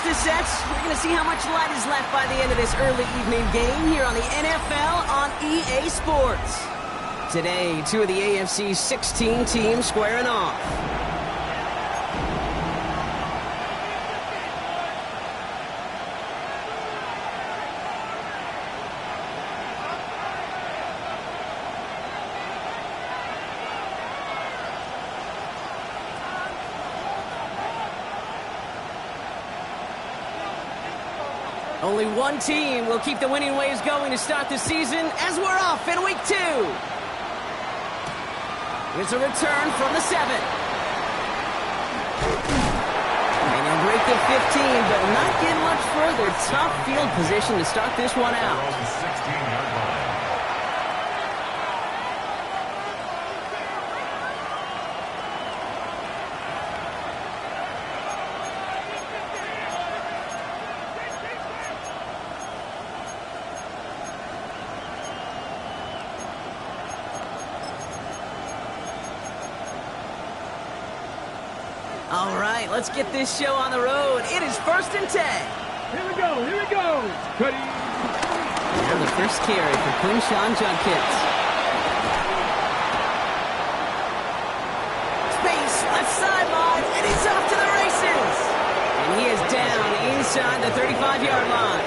to sets. We're going to see how much light is left by the end of this early evening game here on the NFL on EA Sports. Today, two of the AFC's 16 teams squaring off. Only one team will keep the winning waves going to start the season as we're off in week 2. Here's a return from the 7. And he'll break the 15, but not get much further. Tough field position to start this one out. All right, let's get this show on the road. It is 1st and 10. Here we go, here we go. Cuddy. And the first carry for Quinshawn Judkins. Space, left sideline, and he's off to the races. And he is down inside the 35-yard line.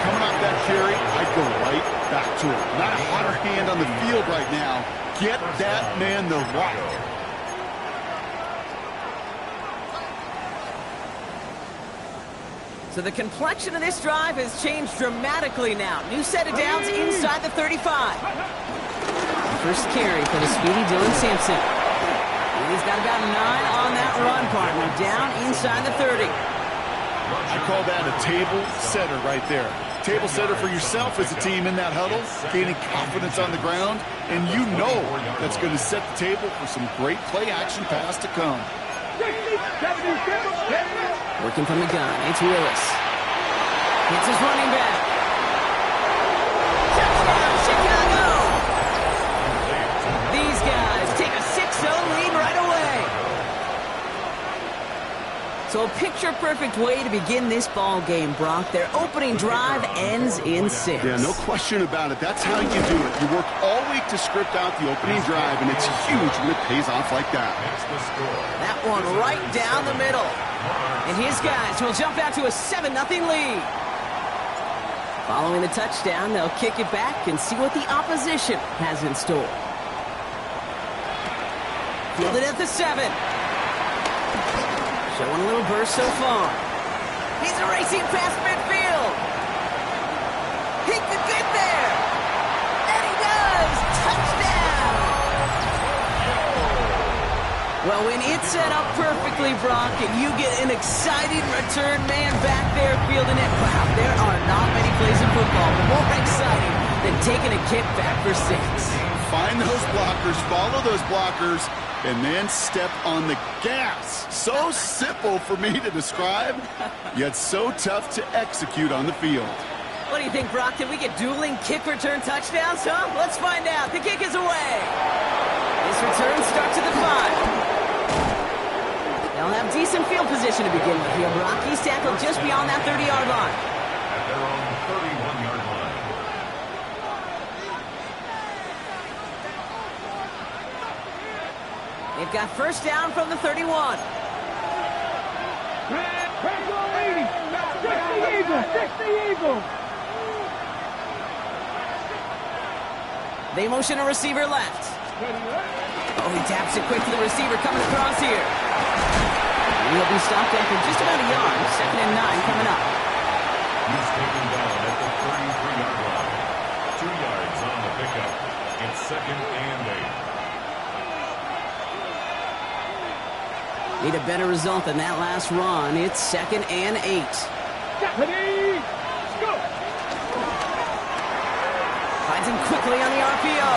Coming off that carry, I'd go right back to it. Not a hotter hand on the field right now. Get that man the rock. So the complexion of this drive has changed dramatically now. New set of downs inside the 35. First carry for the speedy Dylan Sampson. He's got about 9 on that run, partner. Down inside the 30. I call that a table setter right there. Table setter for yourself as a team in that huddle, gaining confidence on the ground, and you know that's going to set the table for some great play action pass to come. Working from the gun, it's Willis. Hits his running back. Touchdown, Chicago! These guys take a 6-0 lead right away. So a picture-perfect way to begin this ball game, Brock. Their opening drive ends in 6. Yeah, no question about it. That's how you do it. You work all week to script out the opening drive, and it's huge when it pays off like that. That one right down the middle. And his guys will jump out to a 7-0 lead. Following the touchdown, they'll kick it back and see what the opposition has in store. Fielded at the 7. Showing a little burst so far. He's racing past midfield. He could get there. And he does. Touchdown. Well, when it's set up perfectly, Brock, and you get an exciting return man back there fielding it, wow, there are not many plays in football more exciting than taking a kick back for 6. Find those blockers, follow those blockers, and then step on the gas. So simple for me to describe, yet so tough to execute on the field. What do you think, Brock? Can we get dueling kick return touchdowns, huh? Let's find out. The kick is away. This return starts at the 5. They'll have decent field position to begin with here, Brock. He's tackled just beyond that 30-yard line. At their own 31-yard line. They've got first down from the 31. Fix the eagle. They motion a receiver left. Oh, he taps it quick to the receiver coming across here. He'll be stopped after just about a yard. 2nd and 9 coming up. He's taken down at the 33-yard line. 2 yards on the pickup. It's 2nd and 8. Need a better result than that last run. It's 2nd and 8. Ready, go. Finds him quickly on the RPO.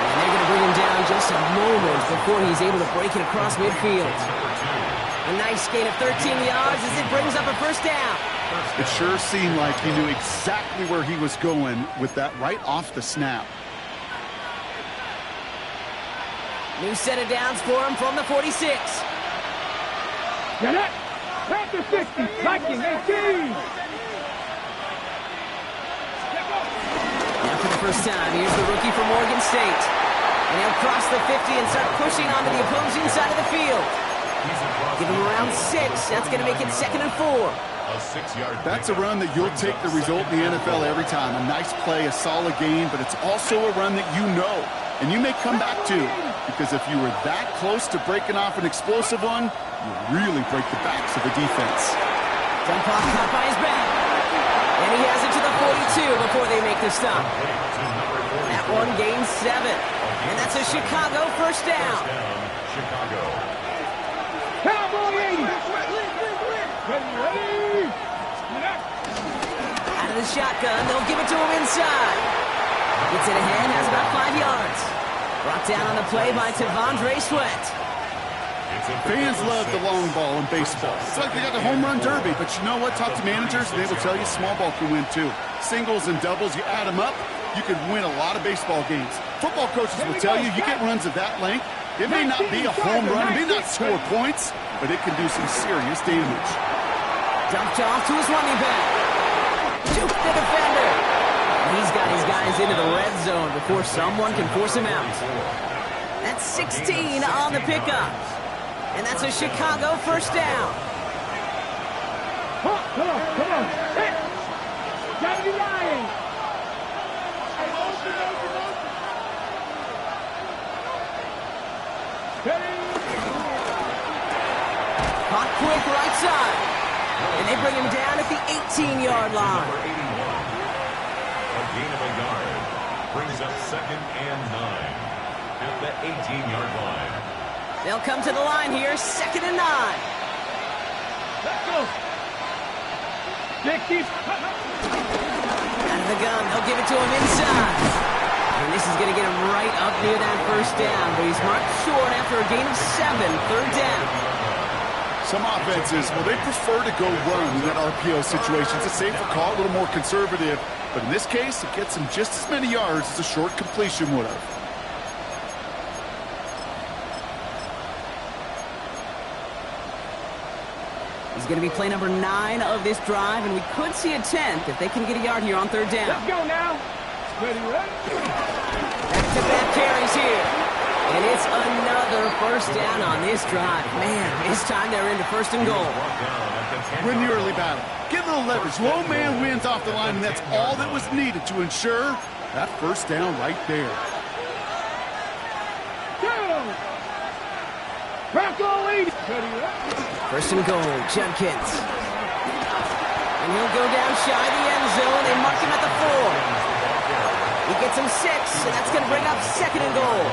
And they're going to bring him down just a moment before he's able to break it across midfield. A nice gain of 13 yards as it brings up a first down. It sure seemed like he knew exactly where he was going with that right off the snap. New set of downs for him from the 46. Get it. Back 50, liking 18. Now for the first time, here's the rookie from Oregon State. And he'll cross the 50 and start pushing onto the opposing side of the field. Give him around 6. That's going to make it 2nd and 4. A 6-yard. That's a run that you'll take the result in the NFL every time. A nice play, a solid game, but it's also a run that you know. And you may come back to, because if you were that close to breaking off an explosive one, you really break the backs of the defense. Dump off caught by his back. And he has it to the 42 before they make the stop. That one gains 7. And that's a Chicago first down. Chicago. Cowboy 80. Ready. Out of the shotgun, they'll give it to him inside. Gets it ahead, has about 5 yards. Brought down on the play by Tavondre Sweat. Fans love the long ball in baseball. It's like they got the home run derby, but you know what? Talk to managers, and they will tell you small ball can win too. Singles and doubles, you add them up, you can win a lot of baseball games. Football coaches will tell you, you get runs of that length, it may not be a home run, it may not score points, but it can do some serious damage. Dumped off to his running back. Juke the defender. He's got his guys into the red zone before someone can force him out. That's 16 on the pickup. And that's a Chicago first down. Come on. Hey. Gotta be lying. Caught quick right side. And they bring him down at the 18-yard line. A gain of a yard brings up 2nd and 9 at the 18-yard line. They'll come to the line here, 2nd and 9. Let's go. Dickies. Out of the gun, they'll give it to him inside. And this is going to get him right up near that first down, but he's marked short after a gain of 7, 3rd down. Some offenses, well, they prefer to go run in that RPO situation. It's a safer call, a little more conservative. But in this case, it gets him just as many yards as a short completion would have. He's going to be play number 9 of this drive, and we could see a 10th if they can get a yard here on 3rd down. Let's go now. Ready. Back-to-back carries here. And it's another first down on this drive. Man, this time they're into 1st and goal. Win the early battle. Get a little leverage. Low man wins off the line, and that's all that was needed to ensure that first down right there. Go. Bronco 80. 1st and goal, Judkins. And he'll go down shy of the end zone. They mark him at the 4. He gets him 6, and that's going to bring up 2nd and goal.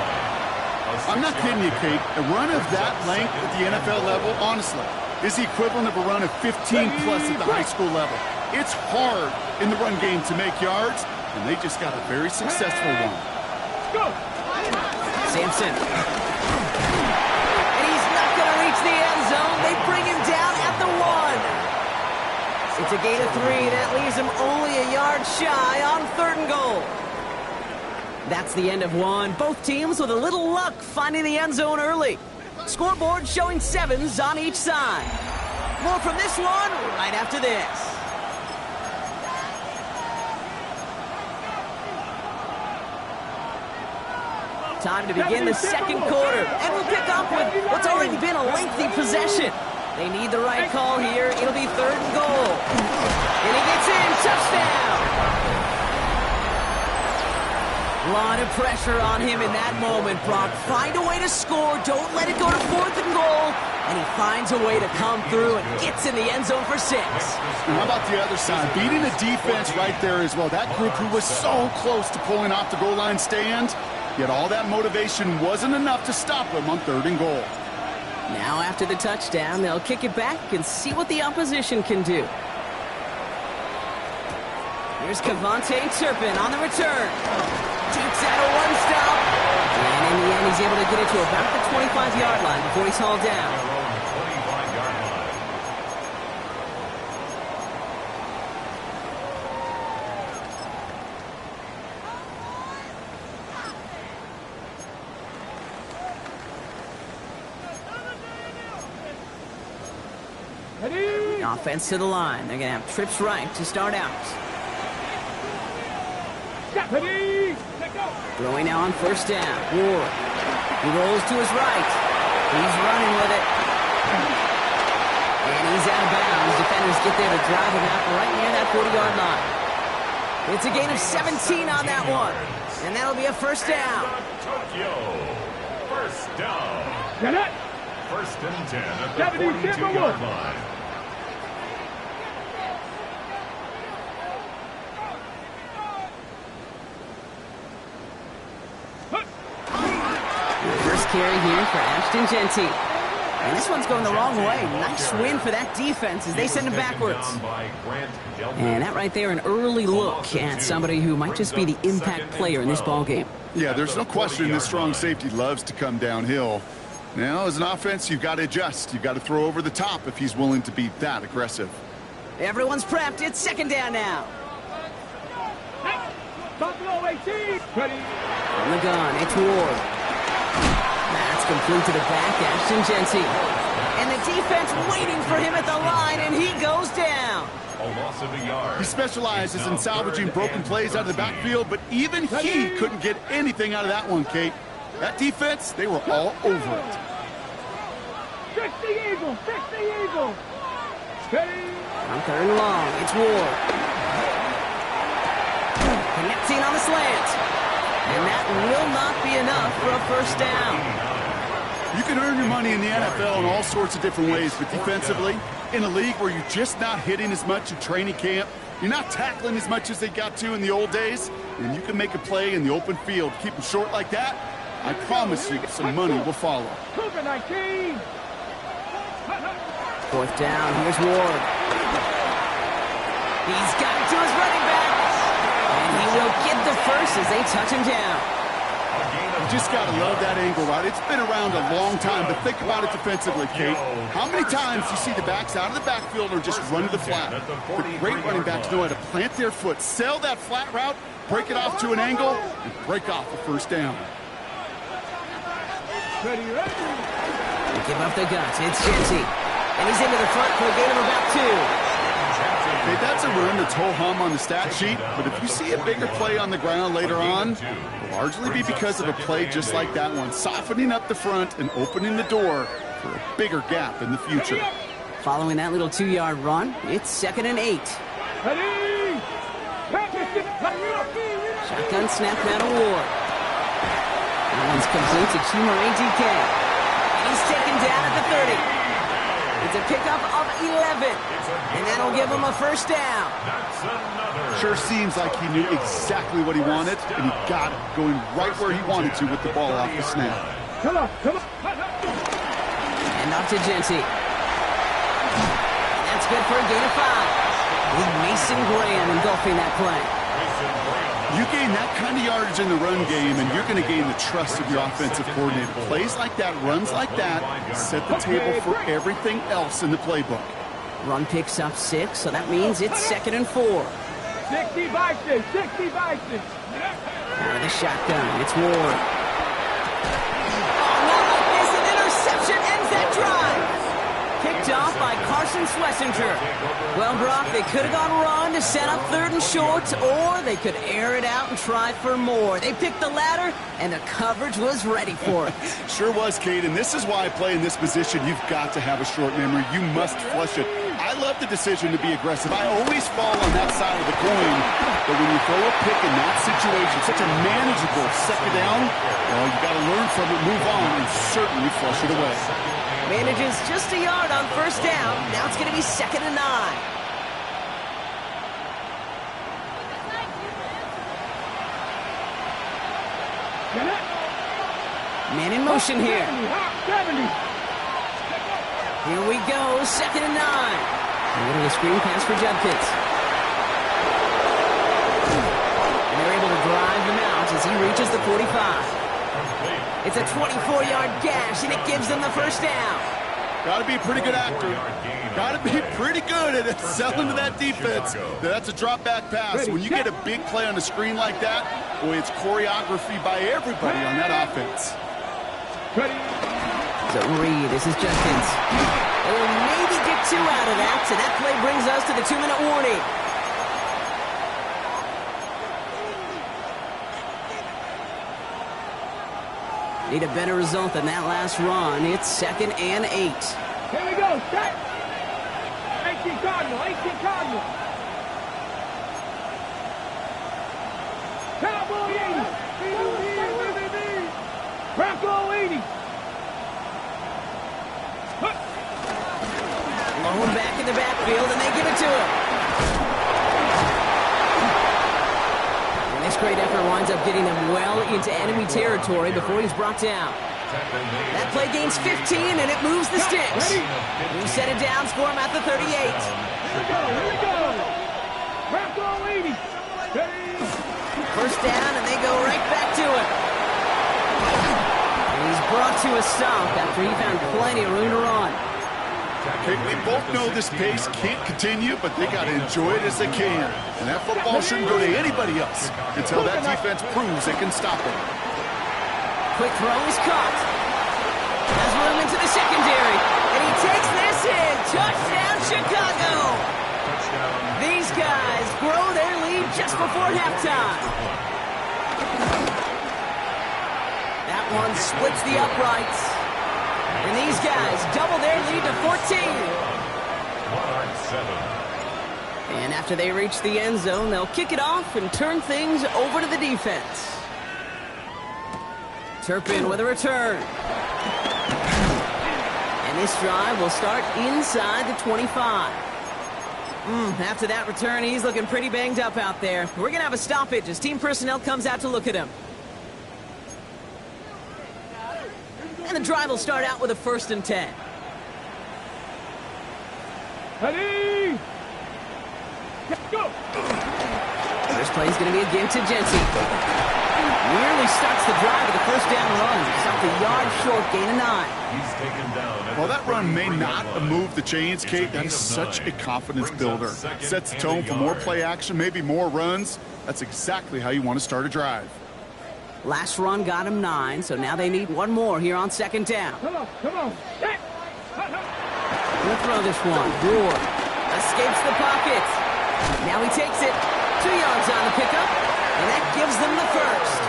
I'm not kidding you, Kate. A run of that length at the NFL level, honestly, is the equivalent of a run of 15-plus at the high school level. It's hard in the run game to make yards, and they just got a very successful one. Go. Sampson. And he's not going to reach the end zone. They bring him down at the 1. It's a gain of 3. That leaves him only a yard shy on 3rd and goal. That's the end of 1. Both teams with a little luck finding the end zone early. Scoreboard showing 7s on each side. More from this one right after this. Time to begin the 2nd quarter. And we'll pick up with what's already been a lengthy possession. They need the right call here. It'll be 3rd and goal. And he gets in. Touchdown. A lot of pressure on him in that moment, Brock. Find a way to score. Don't let it go to 4th and goal. And he finds a way to come through and gets in the end zone for 6. And how about the other side? Beating the defense right there as well. That group who was so close to pulling off the goal line stand, yet all that motivation wasn't enough to stop them on 3rd and goal. Now after the touchdown, they'll kick it back and see what the opposition can do. Here's Kevontae Turpin on the return. Shoots out a 1-stop. And in the end, he's able to get it to about the 25-yard line before he's hauled down. Ready. Offense to the line. They're going to have trips right to start out. Throwing now on first down. Ward. He rolls to his right. He's running with it. And he's out of bounds. Defenders get there to drive him out right near that 40-yard line. It's a gain of 17 on that one. And that'll be a first down. Tokyo. First down. First and 10 at the 42-yard line. First carry here for Ashton Genty. And this one's going the wrong way. Nice win for that defense as they send him backwards. And that right there, an early look at somebody who might just be the impact player in this ballgame. Yeah, there's no question this strong safety loves to come downhill. Now, as an offense, you've got to adjust. You've got to throw over the top if he's willing to be that aggressive. Everyone's prepped. It's second down now. Buffalo 18. Ready. On the gun, it's Ward. That's complete to the back, Ashton Genty. And the defense waiting for him at the line, and he goes down. A loss of a yard. He specializes in salvaging broken plays out of the backfield, but even he couldn't get anything out of that one, Kate. That defense, they were all over it. Fix the eagle. Fix the eagle. Steady. On third and long, it's Ward. Connecting on the slant. And that will not be enough for a first down. You can earn your money in the NFL in all sorts of different ways, but defensively, in a league where you're just not hitting as much in training camp, you're not tackling as much as they got to in the old days, and you can make a play in the open field. Keep them short like that, I promise you some money will follow. Cougar 19. Fourth down, here's Ward. He's got it to his running back. And he will get the first as they touch him down. You just got to love that angle, right? It's been around a long time, but think about it defensively, Kate. How many times do you see the backs out of the backfield or just run to the flat? The great running backs know how to plant their foot, sell that flat route, break it off to an angle, and break off the first down. Ready, ready. They give up the guts. It's Genty. And he's into the front for a gain of about 2. Okay, that's a run that's ho-hum on the stat sheet, but if you see a bigger play on the ground later on, it'll largely be because of a play just like that one, softening up the front and opening the door for a bigger gap in the future. Following that little 2-yard run, it's second and 8. Ready. Shotgun snap now to Ward. That one's complete to Chuma ATK. He's taken down at the 30. It's a pickup of 11. And that'll give him a first down. Sure seems like he knew exactly what he wanted, and he got it, going right where he wanted to with the ball off the snap. Come on, come on. And off to Genty. That's good for a gain of 5. With Mason Graham engulfing that play. You gain that kind of yardage in the run game, and you're going to gain the trust of your offensive coordinator. Plays like that, runs like that, set the table for everything else in the playbook. Run picks up 6, so that means it's second and 4. 60 Bison, 60 Bison. Out of the shotgun, it's Ward. Oh, not like this, an interception ends that drive. Picked off by Carson Schlesinger. Well, Brock, they could have gone run to set up third and short, or they could air it out and try for more. They picked the latter, and the coverage was ready for it. Sure was, Kate, and this is why I play in this position. You've got to have a short memory. You must flush it. I love the decision to be aggressive. I always fall on that side of the coin, but when you throw a pick in that situation, such a manageable second down, well, you got to learn from it, move on, and certainly flush it away. Manages just a yard on first down. Now it's going to be second and 9. Man in motion here. 70. Here we go, second and 9. A little screen pass for Judkins. And they're able to drive him out as he reaches the 45. It's a 24-yard gash, and it gives them the first down. Got to be a pretty good actor. Got to be pretty good at selling to that defense. That's a drop-back pass. When you get a big play on the screen like that, boy, it's choreography by everybody on that offense. Ready. So Reed, this is Judkins. They'll maybe get 2 out of that, so that play brings us to the 2-minute warning. Need a better result than that last run. It's 2nd and 8. Here we go, set! 18 Cardinal, 18 Cardinal! Cowboy 80! Bronco 80! Lone back in the backfield, and they give it to him. And this great effort winds up getting them well into enemy territory before he's brought down. That play gains 15, and it moves the sticks. New set of downs for him at the 38. Here we go! Bronco 80! First down, and they go right back to it. And he's brought to a stop after he found plenty of room to run. Okay, we both know this pace can't continue, but they got to enjoy it as they can. And that football shouldn't go to anybody else until that defense proves they can stop it. Quick throw is caught. Has room into the secondary. And he takes this in. Touchdown, Chicago. These guys grow their lead just before halftime. That one splits the uprights. And these guys double their lead to 14. And after they reach the end zone, they'll kick it off and turn things over to the defense. Turpin with a return. And this drive will start inside the 25. After that return, he's looking pretty banged up out there. We're going to have a stoppage as team personnel comes out to look at him. And the drive will start out with a 1st and 10. Ready? Go! This play is going to be again to Jensen. Nearly starts the drive with a 1st down run. Stopped a yard short, gain of 9. He's taken down. Well, that run may not have moved the chains, Kate. That is such a confidence builder. Sets the tone for more play action, maybe more runs. That's exactly how you want to start a drive. Last run got him 9, so now they need one more here on 2nd down. Come on, come on. Gonna throw this one. Ward escapes the pocket. Now he takes it. 2 yards on the pickup, and that gives them the 1st.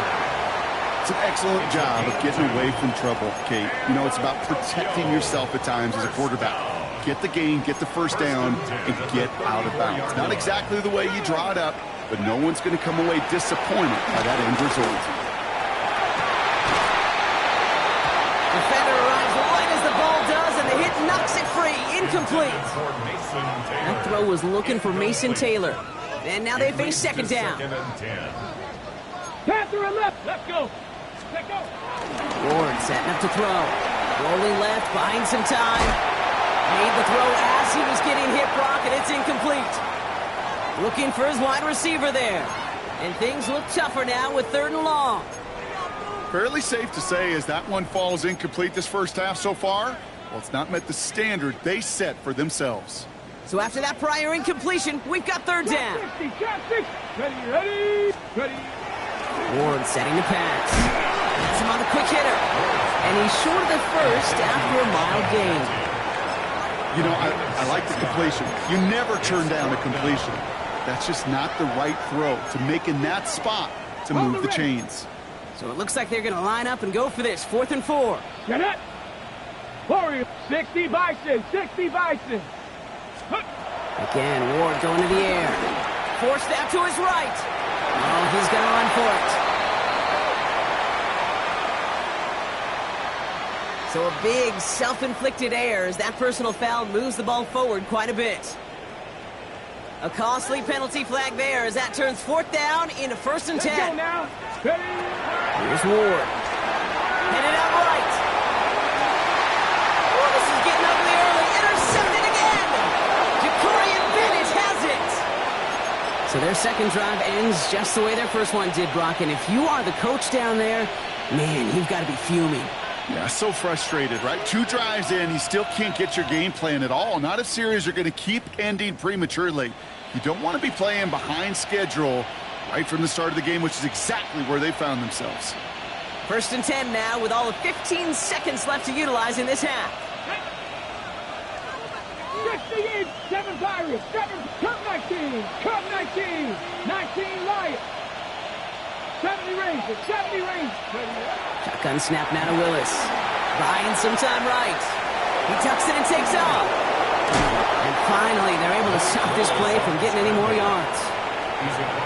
It's an excellent job of getting away from trouble, Kate. You know, it's about protecting yourself at times as a quarterback. Get the gain, get the 1st down, and get out of bounds. Not exactly the way you draw it up, but no one's going to come away disappointed by that end result. Defender arrives right as the ball does, and the hit knocks it free. Incomplete. That throw was looking for Mason Taylor. And now they face 2nd down. Panther and left. Let's go. Let's go. Ward setting up to throw. Rolling left, buying some time. Made the throw as he was getting hit, Brock, and it's incomplete. Looking for his wide receiver there. And things look tougher now with 3rd and long. Fairly safe to say as that one falls incomplete this 1st half so far, well, it's not met the standard they set for themselves. So after that prior incompletion, we've got 3rd down. Ready. Ward setting the pass. Gets him on the quick hitter. And he's short of the 1st after a mild gain. You know, I like the completion. You never turn down a completion. That's just not the right throw to make in that spot to move the chains. So it looks like they're going to line up and go for this. 4th and 4. Get it. Warrior. 60 Bison. 60 Bison. Again, Ward going to the air. Forced out to his right. Oh, he's going to run for it. So a big self-inflicted error as that personal foul moves the ball forward quite a bit. A costly penalty flag there as that turns 4th down into 1st and 10. Let's go now. Ready. Here's Ward. Headed out right. Oh, this is getting ugly early. Intercepted again. Jacorian Bennett has it. So their 2nd drive ends just the way their 1st one did, Brock. And if you are the coach down there, man, you've got to be fuming. Yeah, so frustrated, right? 2 drives in, you still can't get your game plan at all. Not if series are going to keep ending prematurely. You don't want to be playing behind schedule right from the start of the game, which is exactly where they found themselves. 1st and 10 now with all of 15 seconds left to utilize in this half. 60 in. 7 Pirates. 7. Cup 19. Cup 19. 19 Lions. 70 Rangers. 70 Rangers. Shotgun snap now to Willis. Buying some time right. He tucks it and takes off. And finally, they're able to stop this play from getting any more yards.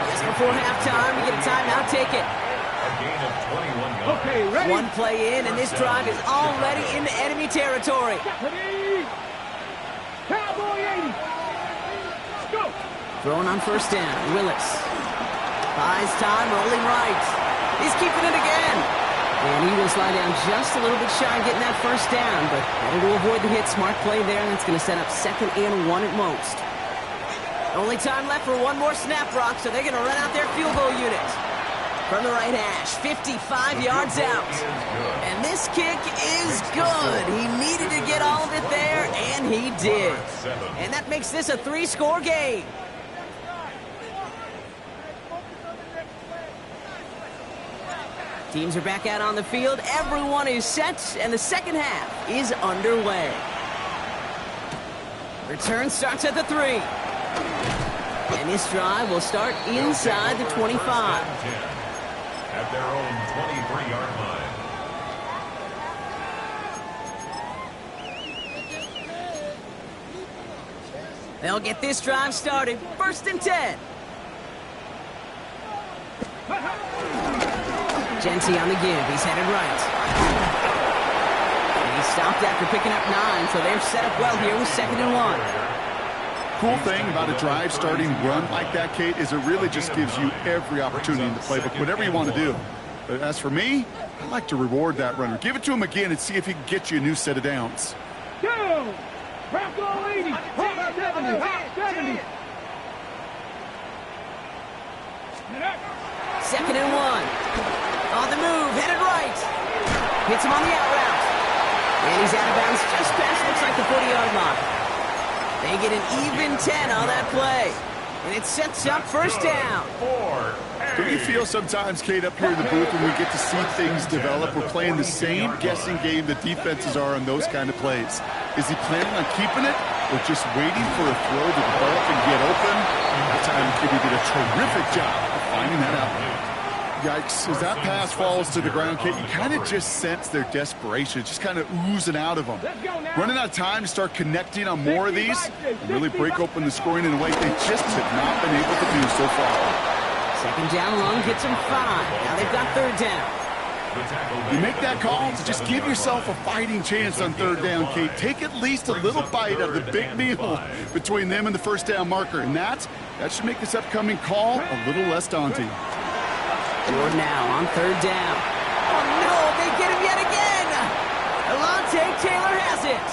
Just before halftime, we get a timeout. Take it. A gain of 21 yards. Okay, ready? One play in, and this drive is already into enemy territory. Ready? Cowboy 80. Go. Throwing on first down. Willis. Buys time, rolling right. He's keeping it again. And he will slide down just a little bit shy of getting that first down, but better to avoid the hit. Smart play there, and it's going to set up 2nd and 1 at most. Only time left for one more snap, Brock, so they're going to run out their field goal unit. From the right hash, 55 yards out. And this kick is good. He needed to get all of it there, and he did. And that makes this a 3-score game. Teams are back out on the field. Everyone is set, and the second half is underway. Return starts at the 3. And this drive will start inside the 25. At their own 23-yard line. They'll get this drive started. 1st and 10. Genty on the give. He's headed right. And he stopped after picking up 9, so they're set up well here with 2nd and 1. Cool thing about a drive starting run like that, Kate, is it really just gives you every opportunity in the playbook, whatever you want to do. But as for me, I like to reward that runner. Give it to him again and see if he can get you a new set of downs. Go. Bronco 80. Hot 70. Hot 70. 2nd and 1. On the move, headed right. Hits him on the out route. And he's out of bounds just past, looks like the 40-yard line. They get an even 10 on that play. And it sets up 1st down. Don't you feel sometimes, Kate, up here in the booth when we get to see things develop? We're playing the same guessing game that defenses are on those kind of plays. Is he planning on keeping it or just waiting for a throw to develop and get open? That time, Kitty did a terrific job of finding that out. Yikes, as that pass falls to the ground, Kate, you kind of just sense their desperation, just kind of oozing out of them. Running out of time to start connecting on more of these and really break open the scoring in a way they just have not been able to do so far. 2nd down long gets them 5. Now they've got 3rd down. You make that call to just give yourself a fighting chance on 3rd down, Kate. Take at least a little bite of the big meal between them and the 1st down marker, and that should make this upcoming call a little less daunting. Or now on 3rd down. Oh no, they get him yet again! Alontae Taylor has it.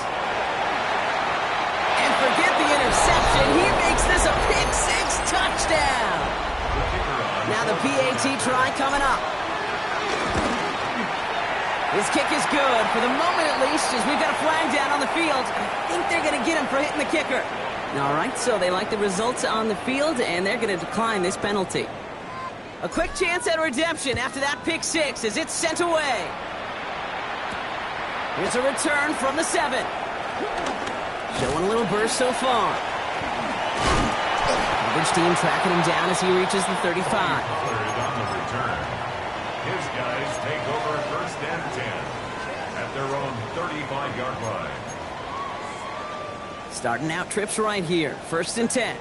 And forget the interception, he makes this a pick 6 touchdown. Now the PAT try coming up. His kick is good, for the moment at least, as we've got a flag down on the field. I think they're going to get him for hitting the kicker. All right, so they like the results on the field, and they're going to decline this penalty. A quick chance at redemption after that pick 6 as it's sent away. Here's a return from the 7. Showing a little burst so far. Coverage team tracking him down as he reaches the 35. On the return. His guys take over 1st and 10 at their own 35-yard line. Starting out trips right here. 1st and 10.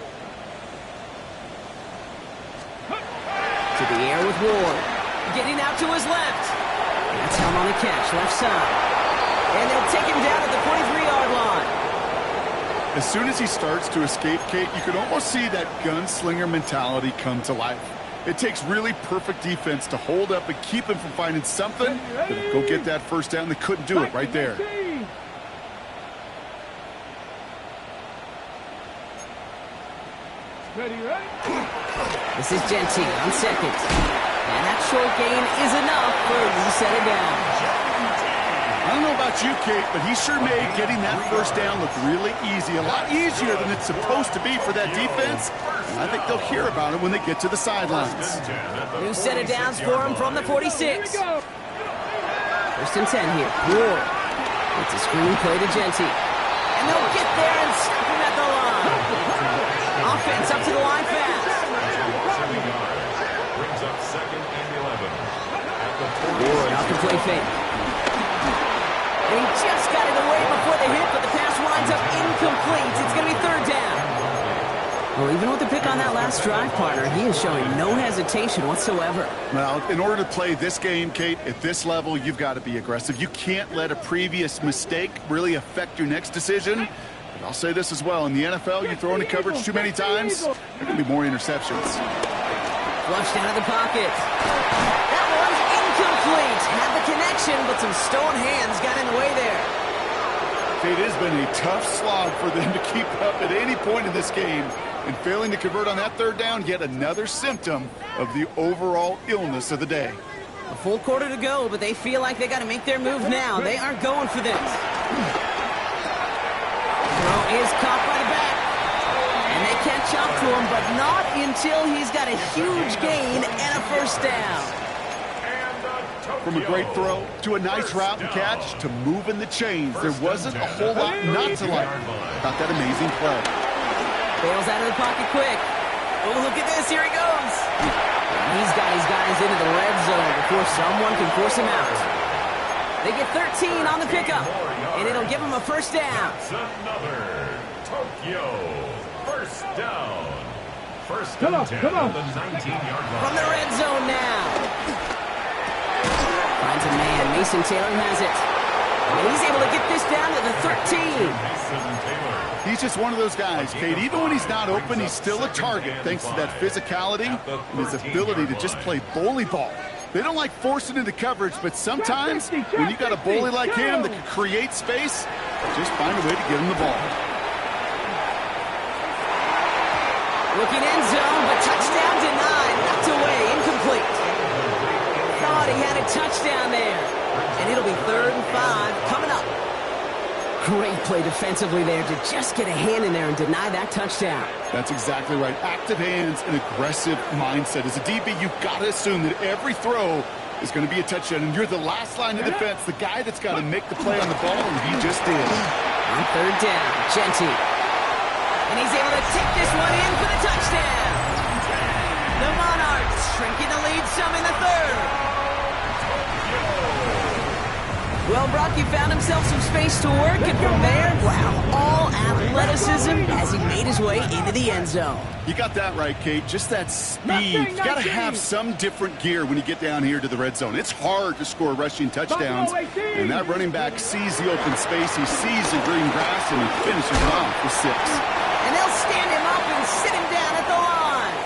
To the air with Ward. Getting out to his left. That's him on the catch, left side. And they'll take him down at the 43-yard line. As soon as he starts to escape, Kate, you can almost see that gunslinger mentality come to life. It takes really perfect defense to hold up and keep him from finding something that'll go get that 1st down. They couldn't do it right there. Ready, ready? This is Genty on 2nd. And that short gain is enough for a reset it down. I don't know about you, Kate, but he sure made getting that 1st down look really easy. A lot easier than it's supposed to be for that defense. And I think they'll hear about it when they get to the sidelines. New set of downs for him from the 46. 1st and 10 here. Ward. It's a screen play to Genty. And they'll get there and stop him at the line fast. 7 yards. Brings up 2nd and 11. At the 40. Ward off the play fake. And he just got it away before the hit, but the pass winds up incomplete. It's going to be 3rd down. Well, even with the pick on that last drive, partner, he is showing no hesitation whatsoever. Well, in order to play this game, Kate, at this level, you've got to be aggressive. You can't let a previous mistake really affect your next decision. But I'll say this as well. In the NFL, you throw into coverage too many times, there are going to be more interceptions. Flushed out of the pocket. That one's incomplete. Had the connection, but some stone hands got in the way there. It has been a tough slog for them to keep up at any point in this game. And failing to convert on that 3rd down, yet another symptom of the overall illness of the day. A full quarter to go, but they feel like they got to make their move now. They aren't going for this. Throw is caught by the back. And they catch up to him, but not until he's got a huge gain and a 1st down. From a great throw to a nice route and catch to moving the chains, there wasn't a whole lot not to like about that amazing play. Bails out of the pocket quick. Oh, look at this. Here he goes. He's got his guys into the red zone before someone can force him out. They get 13 on the pickup, and it'll give them a 1st down. That's another Tokyo 1st down. 1st Come on, and 10 come on. the 19-yard line. From the red zone now. Finds a man. Mason Taylor has it. And he's able to get this down to the 13. Mason Taylor. He's just one of those guys, Kate. Even when he's not open, he's still a target thanks to that physicality and his ability to just play bully ball. They don't like forcing into coverage, but sometimes when you got a bully like him that can create space, just find a way to get him the ball. Looking end zone, but touchdown denied. Knocked away. Incomplete. Thought he had a touchdown there. And it'll be 3rd and 5 coming up. Great play defensively there to just get a hand in there and deny that touchdown. That's exactly right. Active hands and aggressive mindset. As a DB, you've got to assume that every throw is going to be a touchdown. And you're the last line of defense, the guy that's got to make the play on the ball, and he just did. On 3rd down, Genty. And he's able to take this one in for the touchdown. The Monarchs shrinking the lead some in the 3rd. Well, Brock, he found himself some space to work, and from there, wow, all athleticism as he made his way into the end zone. You got that right, Kate. Just that speed. You got to have some different gear when you get down here to the red zone. It's hard to score rushing touchdowns, and that running back sees the open space, he sees the green grass, and he finishes it off with 6. And they'll stand him up and sit him down at the line.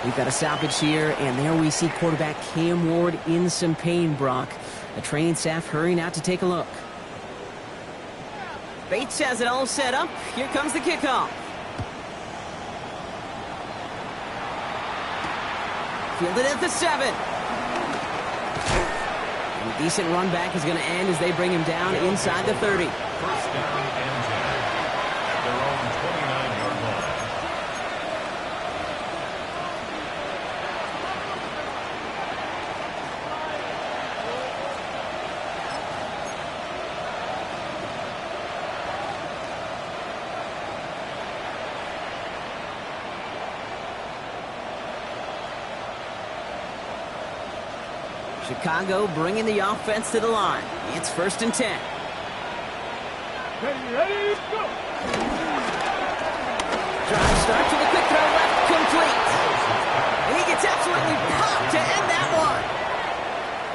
We've got a stoppage here, and there we see quarterback Cam Ward in some pain, Brock. The training staff hurrying out to take a look. Bates has it all set up. Here comes the kickoff. Fielded at the 7. And a decent run back is going to end as they bring him down inside the 30. 1st down and 10. At their own 29-yard line. Chicago bringing the offense to the line. It's 1st and 10. Ready, go! Drive start to the quick throw left, complete. And he gets absolutely popped to end that one.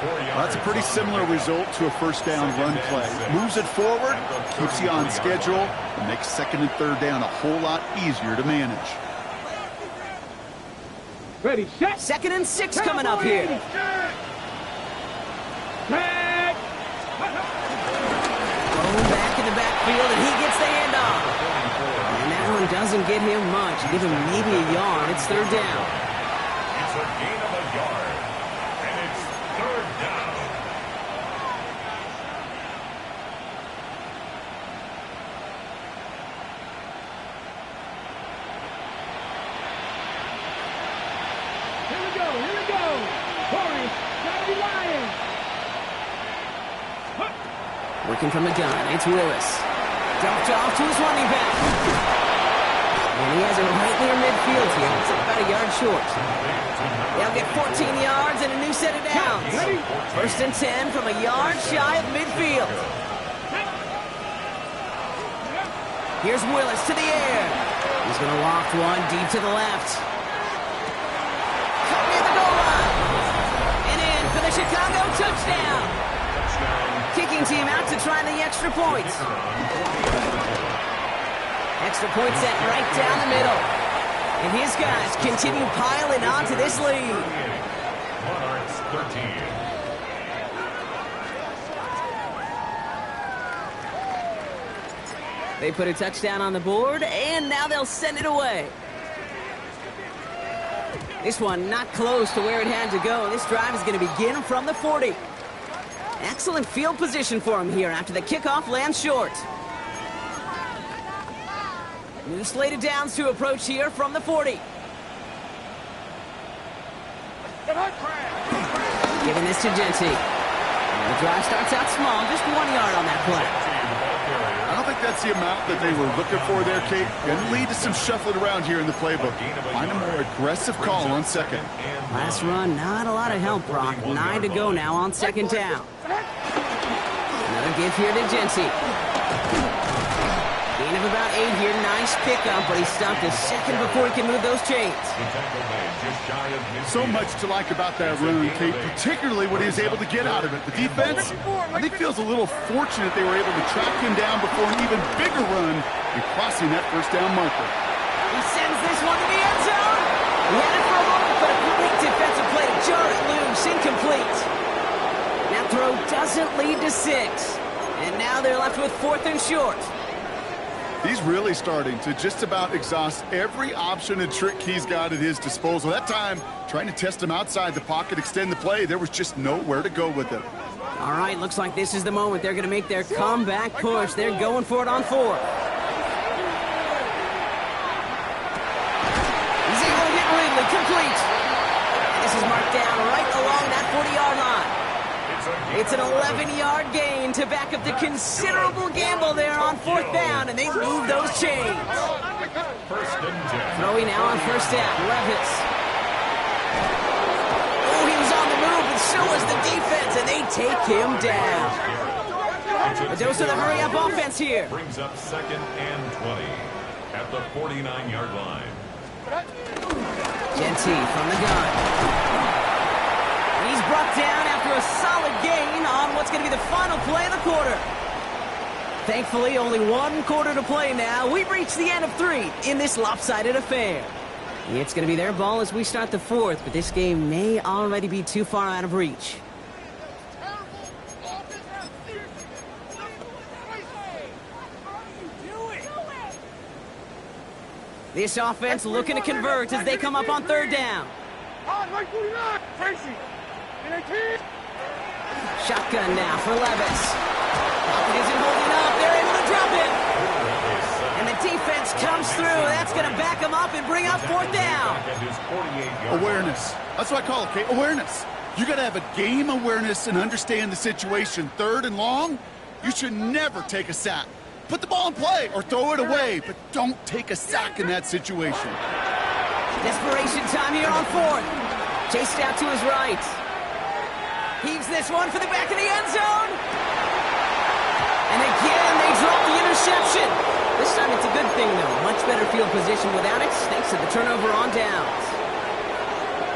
Well, that's a pretty similar result to a 1st down run play. Moves it forward, keeps you on schedule, and makes 2nd and 3rd down a whole lot easier to manage. Ready, set. 2nd and 6 coming up here. Set. Thrown back in the backfield, and he gets the handoff. And that one doesn't get him much. Give him maybe a yard. It's 3rd down. It's a gain of a yard. And it's 3rd down. Here we go, here we go. Corey, Saturday Lions. Working from the gun, it's Willis. Dumped off to his running back. And he has it right near midfield here. It's about a yard short. They'll get 14 yards and a new set of downs. First and 10 from a yard shy of midfield. Here's Willis to the air. He's going to loft one deep to the left. Cut near the goal line. And in for the Chicago touchdown. Kicking team out to try the extra points. Extra point set right down the middle. And his guys continue piling on to this lead. Monarchs 13. They put a touchdown on the board, and now they'll send it away. This one not close to where it had to go. This drive is going to begin from the 40. Excellent field position for him here after the kickoff lands short. New slate of downs to approach here from the 40. Giving this to Genty. The drive starts out small, just 1 yard on that play. I don't think that's the amount that they were looking for there, Kate. Going to lead to some shuffling around here in the playbook. Find a more aggressive call on second. Last run, not a lot of help, Brock. 9 to go now on second down. Another give here to Genty. Gain of about 8 here. Nice pickup, but he stopped a second before he can move those chains. So much to like about that run, Kate, particularly what he was able to get out of it. The defense, I think, feels a little fortunate they were able to track him down before an even bigger run and crossing that first down marker. He sends this one to the end zone. He had it for a moment, but a great defensive play to jar it loose, incomplete. That throw doesn't lead to 6. And now they're left with 4th and short. He's really starting to just about exhaust every option and trick he's got at his disposal. That time, trying to test him outside the pocket, extend the play, there was just nowhere to go with it. All right, looks like this is the moment they're going to make their comeback push. They're going for it on 4. He's able to hit Ridley, complete. And this is marked down right along that 40-yard line. It's an 11-yard gain to back up the considerable gamble there on 4th down, and they move those chains. Throwing now on first down, Levis. Oh, he was on the move, but so was the defense, and they take him down. A dose of the hurry-up offense here. Brings up 2nd and 20 at the 49-yard line. Genty from the gun. He's brought down after a solid gain on what's going to be the final play of the quarter. Thankfully, only 1 quarter to play now. We've reached the end of 3 in this lopsided affair. It's going to be their ball as we start the 4th, but this game may already be too far out of reach. This offense looking to convert as they come up on 3rd down. Shotgun now for Levis. Pocket isn't holding up. They're able to drop it. And the defense comes through. That's going to back them up and bring up 4th down. Awareness. That's what I call it, Kate. Awareness. You got to have a game awareness and understand the situation. 3rd and long, you should never take a sack. Put the ball in play or throw it away, but don't take a sack in that situation. Desperation time here on 4th. Chased out to his right. Heaves this one for the back of the end zone. And again, they drop the interception. This time it's a good thing, though. Much better field position without it, thanks to the turnover on downs.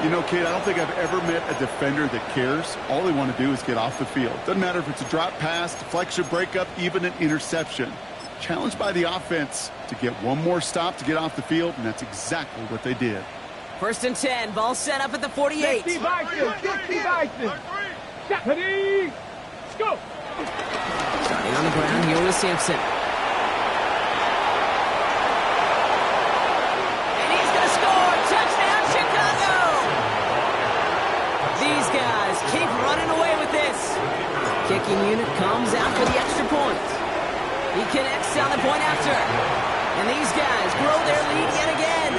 You know, Kate, I don't think I've ever met a defender that cares. All they want to do is get off the field. Doesn't matter if it's a drop pass, deflection, breakup, even an interception. Challenged by the offense to get one more stop to get off the field, and that's exactly what they did. 1st and 10, ball set up at the 48. Steve Eisen. Ready, go. Starting on the ground here with Sampson. And he's going to score. Touchdown, Chicago. These guys keep running away with this. Kicking unit comes out for the extra point. He connects on the point after. And these guys grow their lead yet again.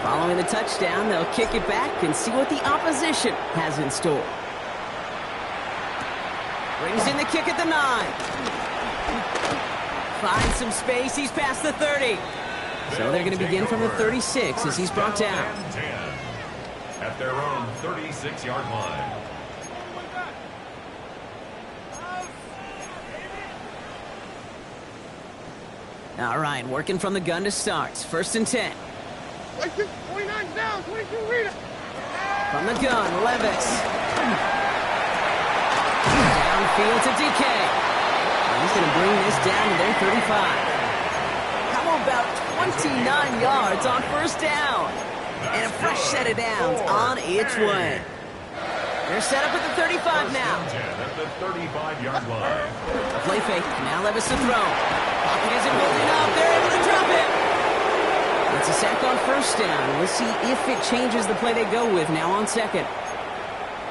Following the touchdown, they'll kick it back and see what the opposition has in store. Brings in the kick at the 9. Finds some space. He's past the 30. So they're going to begin from the 36 as he's brought down. At their own 36-yard line. All right, working from the gun to start. 1st and 10. 29 down, 22 reader. From the gun, Levis. Downfield to DK. He's going to bring this down to their 35. How about 29 yards on 1st down? And a fresh set of downs on its way. They're set up at the 35 now. At the 35-yard line. Play fake. Now Levis to throw. Pocket isn't building up. They're able to drop it. It's a sack on 1st down. We'll see if it changes the play they go with now on 2nd.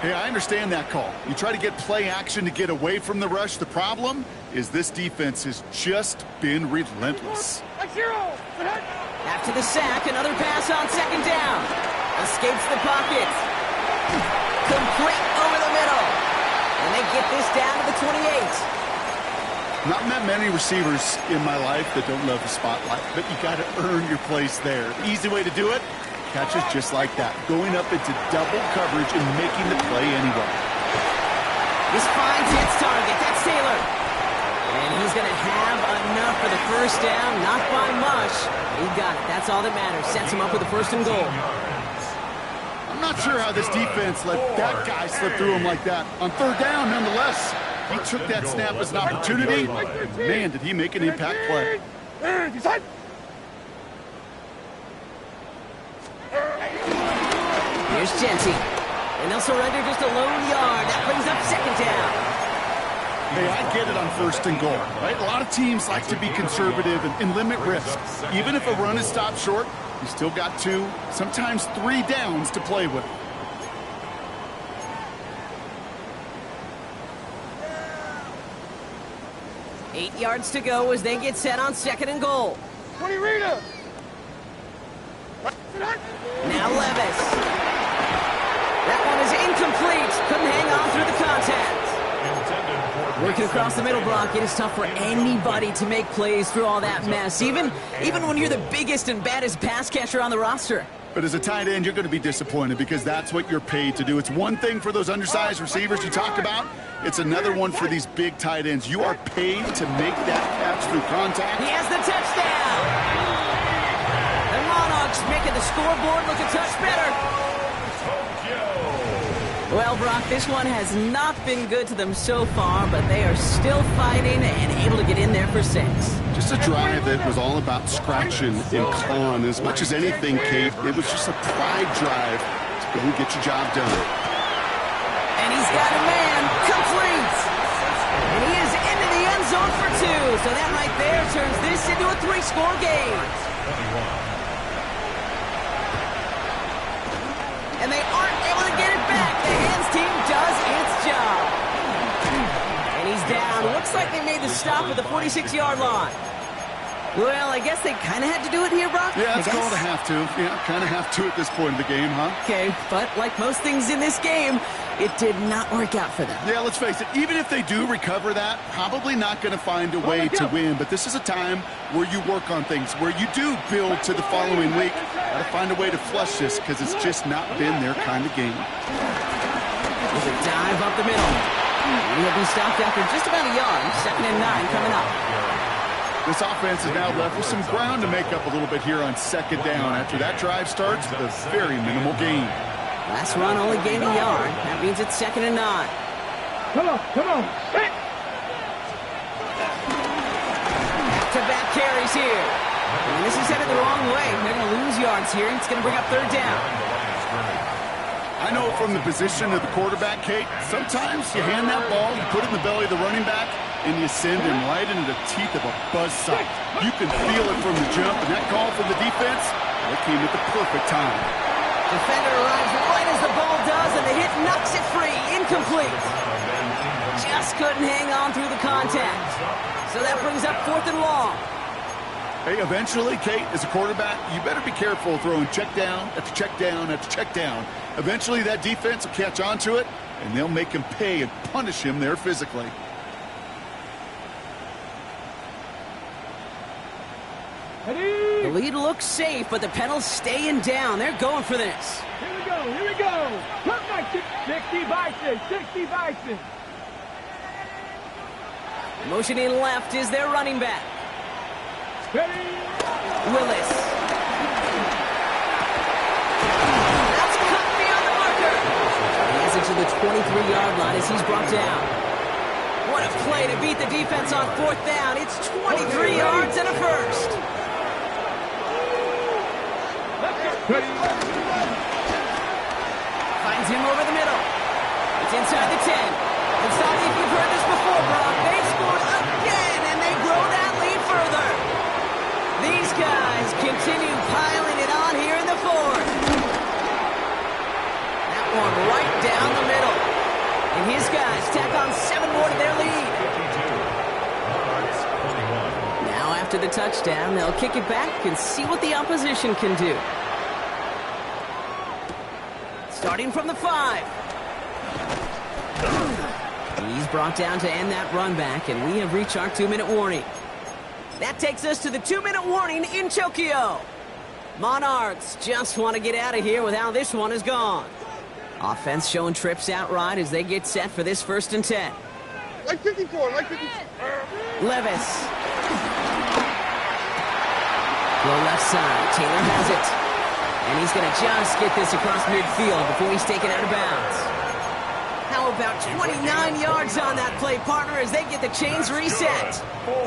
Hey, I understand that call. You try to get play action to get away from the rush. The problem is this defense has just been relentless. After the sack, another pass on 2nd down. Escapes the pocket. Complete over the middle. And they get this down to the 28. Not met many receivers in my life that don't love the spotlight, but you got to earn your place there. Easy way to do it, catches just like that, going up into double coverage and making the play anyway. This finds his target. That's Taylor. And he's going to have enough for the 1st down. Not by much. He got it. That's all that matters. Sets him up with the 1st and goal. I'm not sure how this defense let that guy slip through him like that. On 3rd down, nonetheless, he took that snap as an opportunity. And man, did he make an impact play. Here's Genty. And they'll surrender just a lone yard. That brings up 2nd down. Hey, I get it on 1st and goal, right? A lot of teams like to be conservative and limit risk. Even if a run is stopped short, you still got 2, sometimes 3 downs to play with. Eight yards to go as they get set on 2nd and goal. 20 reader. Now Levis. That one is incomplete. Couldn't hang on through the contact. Working across the middle block, it is tough for anybody to make plays through all that mess, even when you're the biggest and baddest pass catcher on the roster. But as a tight end, you're going to be disappointed because that's what you're paid to do. It's one thing for those undersized receivers you talked about. It's another one for these big tight ends. You are paid to make that catch through contact. He has the touchdown. The Monarchs making the scoreboard look a touch better. Well, Brock, this one has not been good to them so far, but they are still fighting and able to get in there for 6. Just a drive that was all about scratching and clawing. As much as anything, Kate, it was just a pride drive to go and get your job done. And he's got a man, complete. And he is into the end zone for 2. So that right there turns this into a 3-score game. And they aren't able to get it back. The hands team does its job. And he's down. Looks like they made the stop at the 46-yard line. Well, I guess they kind of had to do it here, Brock. Yeah, it's called a have to. Yeah, kind of have to at this point in the game, huh? Okay, but like most things in this game, it did not work out for them. Yeah, let's face it, even if they do recover that, probably not going to find a way to win. But this is a time where you work on things, where you do build to the following week. Got to find a way to flush this because it's just not been their kind of game. There's a dive up the middle. He'll be stopped after just about a yard. 2nd and 9 coming up. This offense is now left with some ground to make up a little bit here on 2nd down after that drive starts with a very minimal gain. Last run only gained a yard. That means it's 2nd and 9. Come on. Back-to-back carries here. And this is headed the wrong way. They're going to lose yards here. It's going to bring up 3rd down. I know from the position of the quarterback, Kate, sometimes you hand that ball, you put it in the belly of the running back, and you send him right into the teeth of a buzzsaw. You can feel it from the jump, and that call from the defense, it came at the perfect time. Defender arrives right as the ball does, and the hit knocks it free. Incomplete. Just couldn't hang on through the contact. So that brings up 4th and long. Hey, eventually, Kate, as a quarterback, you better be careful throwing check down after check down after check down. Eventually, that defense will catch on to it, and they'll make him pay and punish him there physically. Ready? The lead looks safe, but the penalty's staying down. They're going for this. Here we go, here we go. Come 60 Bison, 60 Bison. Motioning left is their running back. Ready? Willis. That's cut beyond the marker. He has it to the 23-yard line as he's brought down. What a play to beat the defense on 4th down. It's 23 yards and a first. Finds him over the middle. It's inside the 10. It's not if you've heard this before, Brock. They scored again, and they grow that lead further. These guys continue piling it on here in the 4th. That one right down the middle. And his guys tack on 7 more to their lead. Now after the touchdown, they'll kick it back and see what the opposition can do. Starting from the 5. He's brought down to end that run back, and we have reached our 2-minute warning. That takes us to the 2-minute warning in Tokyo. Monarchs just want to get out of here with how this one is gone. Offense showing trips outright as they get set for this 1st and 10. Like 54, like 54. Levis. Low left side. Taylor has it. And he's going to just get this across midfield before he's taken out of bounds. How about 29 yards on that play, partner, as they get the chains reset.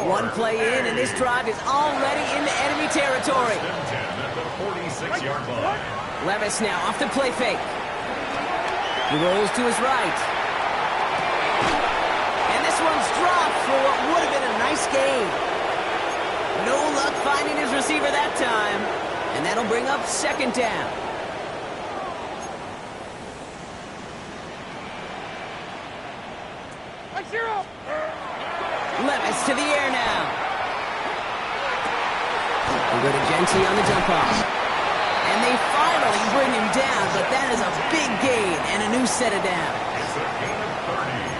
1 play in, and this drive is already into enemy territory. Levis now off the play fake. He rolls to his right. And this one's dropped for what would have been a nice gain. No luck finding his receiver that time. And that'll bring up 2nd down. Levis to the air now. We go to Genty on the dump off. And they finally bring him down, but that is a big gain and a new set of downs. It's a gain of 30.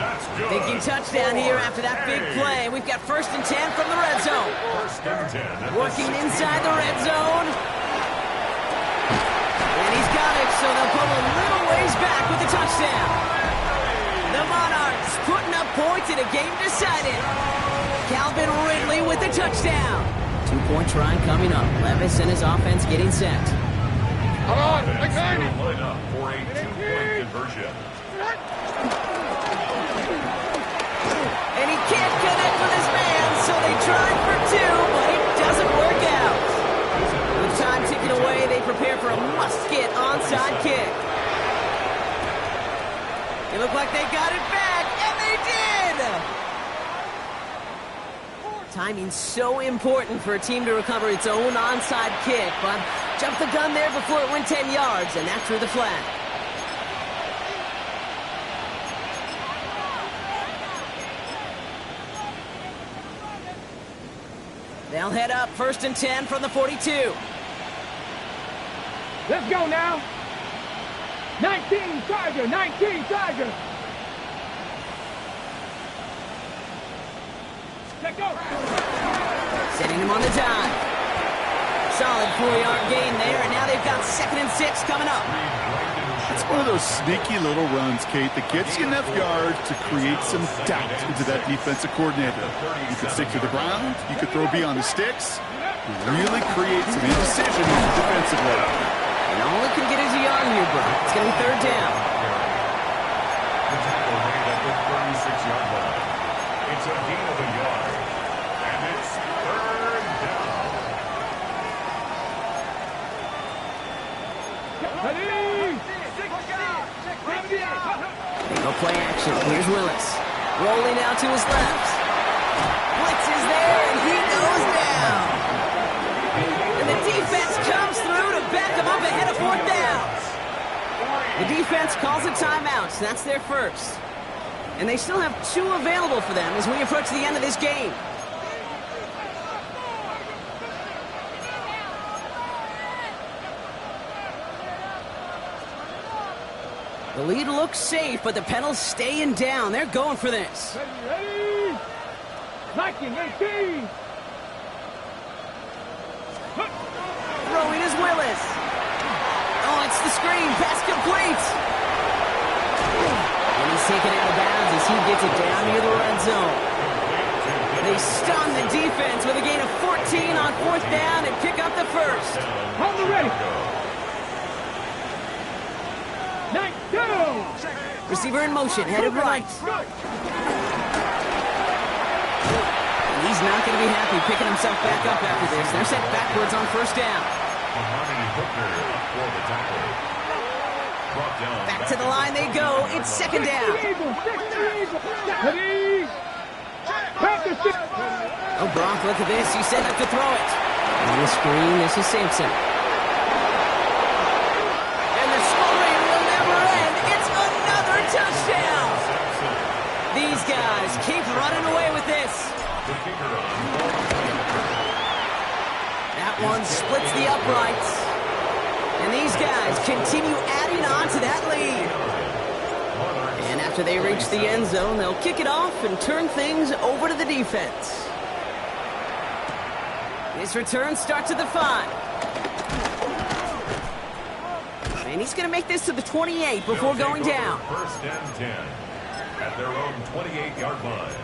That's good. Thinking touchdown here after that big play. We've got 1st and 10 from the red zone. 1st and 10. Working inside the red zone. And he's got it, so they'll pull a little ways back with the touchdown. The Monarchs putting up points in a game decided. Calvin Ridley with the touchdown. 2-point try coming up. Levis and his offense getting set. Come on, Offense like will line up for a 2-point conversion. And he can't connect with his man, so they tried for 2, but it doesn't work out. With time ticking away, they prepare for a must-get onside kick. It looked like they got it back, and they did! Timing's so important for a team to recover its own onside kick, but jumped the gun there before it went 10 yards, and that drew the flag. They'll head up 1st and 10 from the 42. Let's go now. 19 Tiger, 19 Tiger. Let's go. Setting him on the dive. Solid 4-yard gain there, and now they've got 2nd and 6 coming up. It's one of those sneaky little runs, Kate, that gets you enough yards to create some doubt into that defensive coordinator. You could stick to the ground, you could throw beyond the sticks, really create some indecision defensively. And all it can get is a yard here, bro. It's going to be 3rd down. The tackle made at the 36-yard line. It's a gain of a yard. And it's 3rd down. No play action. Here's Willis. Rolling out to his left. Blitz is there, and he goes down. And the defense comes through to back him up ahead of 4th down. The defense calls a timeout, so that's their first. And they still have 2 available for them as we approach the end of this game. The lead looks safe, but the penalty's staying down. They're going for this. Ready? 19, 18. complete. And he's taken out of bounds as he gets it down near the red zone. They stun the defense with a gain of 14 on 4th down and pick up the first. On the ready. 9-2. Receiver in motion, headed right. And he's not going to be happy picking himself back up after this. They're sent backwards on 1st down. Back to the line they go. It's 2nd down. Oh, Brock, look at this. He's set up to throw it. On the screen, this is Sampson. And the scoring will never end. It's another touchdown. These guys keep running away with this. That one splits the uprights. And these guys continue adding on to that lead. And after they reach the end zone, they'll kick it off and turn things over to the defense. This return starts at the 5. And he's going to make this to the 28 before going down. 1st and 10 at their own 28-yard line.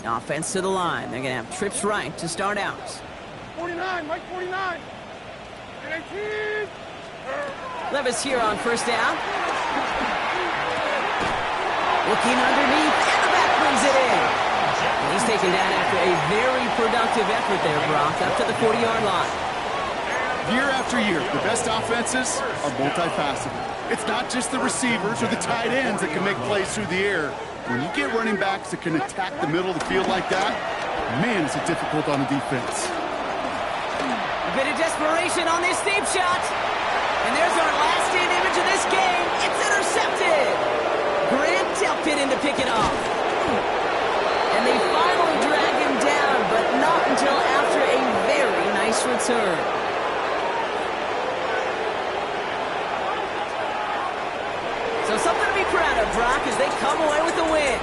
Offense to the line. They're going to have trips right to start out. 49, Mike 49. 18. Levis here on 1st down. Looking underneath, and the back brings it in. And he's taken down after a very productive effort there, Brock, up to the 40-yard line. Year after year, the best offenses are multifaceted. It's not just the receivers or the tight ends that can make plays through the air. When you get running backs that can attack the middle of the field like that, man, is it difficult on the defense. A bit of desperation on this deep shot. And there's our last-in image of this game. It's intercepted. Grant Delpit in to pick it off. And they finally drag him down, but not until after a very nice return. So something to be proud of, Brock, as they come away with the win.